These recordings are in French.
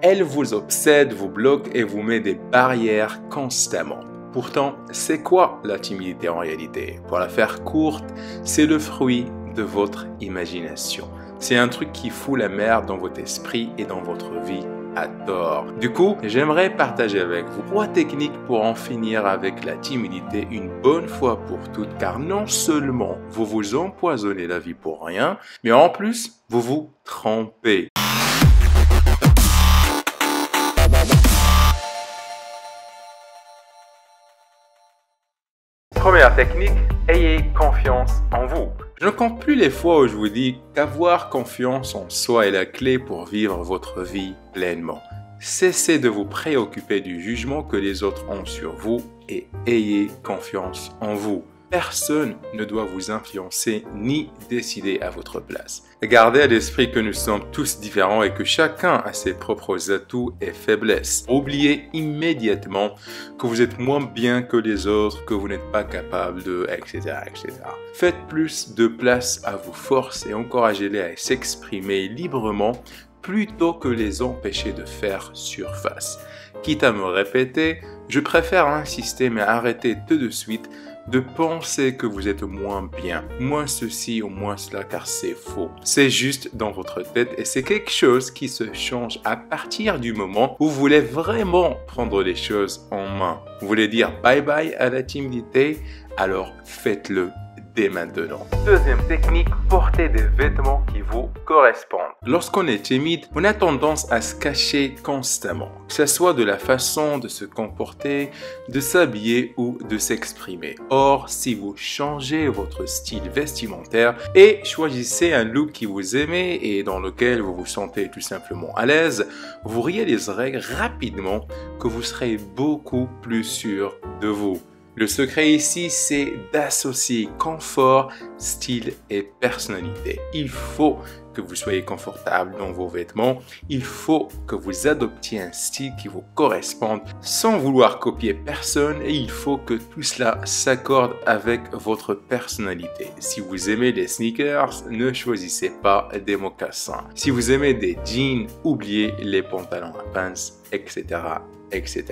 Elle vous obsède, vous bloque et vous met des barrières constamment. Pourtant, c'est quoi la timidité en réalité? Pour la faire courte, c'est le fruit de votre imagination. C'est un truc qui fout la merde dans votre esprit et dans votre vie à tort. Du coup, j'aimerais partager avec vous 3 techniques pour en finir avec la timidité une bonne fois pour toutes, car non seulement vous vous empoisonnez la vie pour rien, mais en plus, vous vous trompez. Première technique, ayez confiance en vous. Je ne compte plus les fois où je vous dis qu'avoir confiance en soi est la clé pour vivre votre vie pleinement. Cessez de vous préoccuper du jugement que les autres ont sur vous et ayez confiance en vous. Personne ne doit vous influencer ni décider à votre place. Gardez à l'esprit que nous sommes tous différents et que chacun a ses propres atouts et faiblesses. Oubliez immédiatement que vous êtes moins bien que les autres, que vous n'êtes pas capable de, etc., etc. Faites plus de place à vos forces et encouragez-les à s'exprimer librement plutôt que les empêcher de faire surface. Quitte à me répéter, je préfère insister mais arrêtez tout de suite de penser que vous êtes moins bien, moins ceci ou moins cela, car c'est faux. C'est juste dans votre tête et c'est quelque chose qui se change à partir du moment où vous voulez vraiment prendre les choses en main. Vous voulez dire bye bye à la timidité, alors faites-le dès maintenant. Deuxième technique, portez des vêtements qui vous correspondent. Lorsqu'on est timide, on a tendance à se cacher constamment, que ce soit de la façon de se comporter, de s'habiller ou de s'exprimer. Or, si vous changez votre style vestimentaire et choisissez un look qui vous aimez et dans lequel vous vous sentez tout simplement à l'aise, vous réaliserez rapidement que vous serez beaucoup plus sûr de vous. Le secret ici, c'est d'associer confort, style et personnalité. Il faut que vous soyez confortable dans vos vêtements. Il faut que vous adoptiez un style qui vous corresponde sans vouloir copier personne et il faut que tout cela s'accorde avec votre personnalité. Si vous aimez les sneakers, ne choisissez pas des mocassins. Si vous aimez des jeans, oubliez les pantalons à pinces, etc. etc.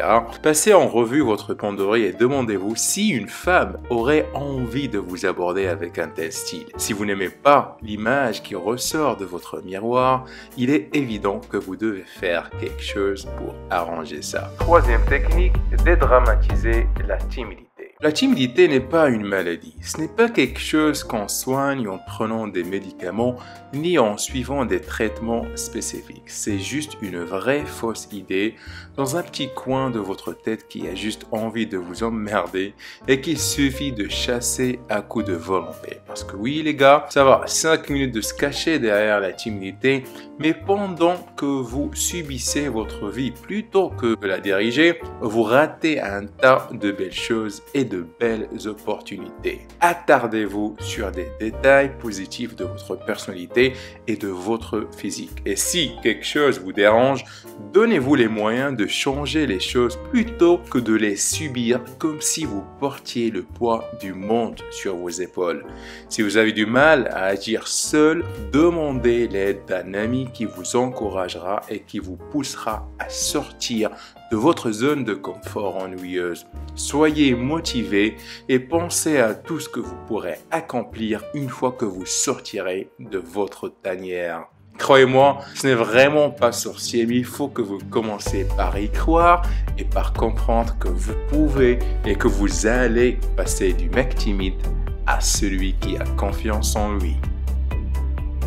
Passez en revue votre penderie et demandez-vous si une femme aurait envie de vous aborder avec un tel style. Si vous n'aimez pas l'image qui ressort de votre miroir, il est évident que vous devez faire quelque chose pour arranger ça. Troisième technique, dédramatiser la timidité. La timidité n'est pas une maladie. Ce n'est pas quelque chose qu'on soigne en prenant des médicaments ni en suivant des traitements spécifiques. C'est juste une vraie fausse idée dans un petit coin de votre tête qui a juste envie de vous emmerder et qu'il suffit de chasser à coups de volonté. Parce que oui les gars, ça va 5 minutes de se cacher derrière la timidité, mais pendant que vous subissez votre vie plutôt que de la diriger, vous ratez un tas de belles choses et de belles opportunités. Attardez-vous sur des détails positifs de votre personnalité et de votre physique. Et si quelque chose vous dérange, donnez-vous les moyens de changer les choses plutôt que de les subir comme si vous portiez le poids du monde sur vos épaules. Si vous avez du mal à agir seul, demandez l'aide d'un ami qui vous encouragera et qui vous poussera à sortir de votre zone de confort ennuyeuse. Soyez motivé et pensez à tout ce que vous pourrez accomplir une fois que vous sortirez de votre tanière. Croyez-moi, ce n'est vraiment pas sorcier, mais il faut que vous commenciez par y croire et par comprendre que vous pouvez et que vous allez passer du mec timide à celui qui a confiance en lui.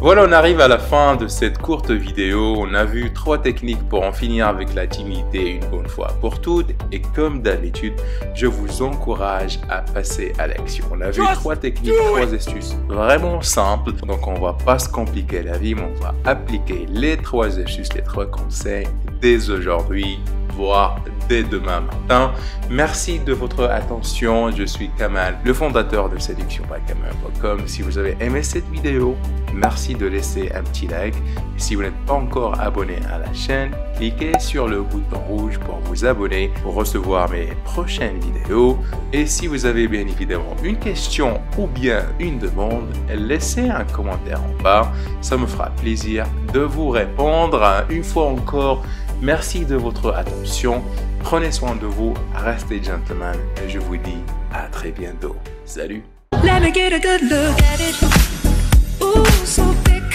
Voilà, on arrive à la fin de cette courte vidéo. On a vu 3 techniques pour en finir avec la timidité une bonne fois pour toutes. Et comme d'habitude, je vous encourage à passer à l'action. On a vu 3 techniques, 3 astuces vraiment simples. Donc, on va pas se compliquer la vie, mais on va appliquer les 3 astuces, les 3 conseils dès aujourd'hui, voire dès demain matin. Merci de votre attention. Je suis Kamal, le fondateur de séductionbykamal.com. Si vous avez aimé cette vidéo, merci de laisser un petit like. Et si vous n'êtes pas encore abonné à la chaîne, cliquez sur le bouton rouge pour vous abonner pour recevoir mes prochaines vidéos. Et si vous avez bien évidemment une question ou bien une demande, laissez un commentaire en bas. Ça me fera plaisir de vous répondre. Une fois encore, Merci de votre attention. Prenez soin de vous, restez gentlemen et je vous dis à très bientôt. Salut! Let me get a good look at it. Ooh, so thick.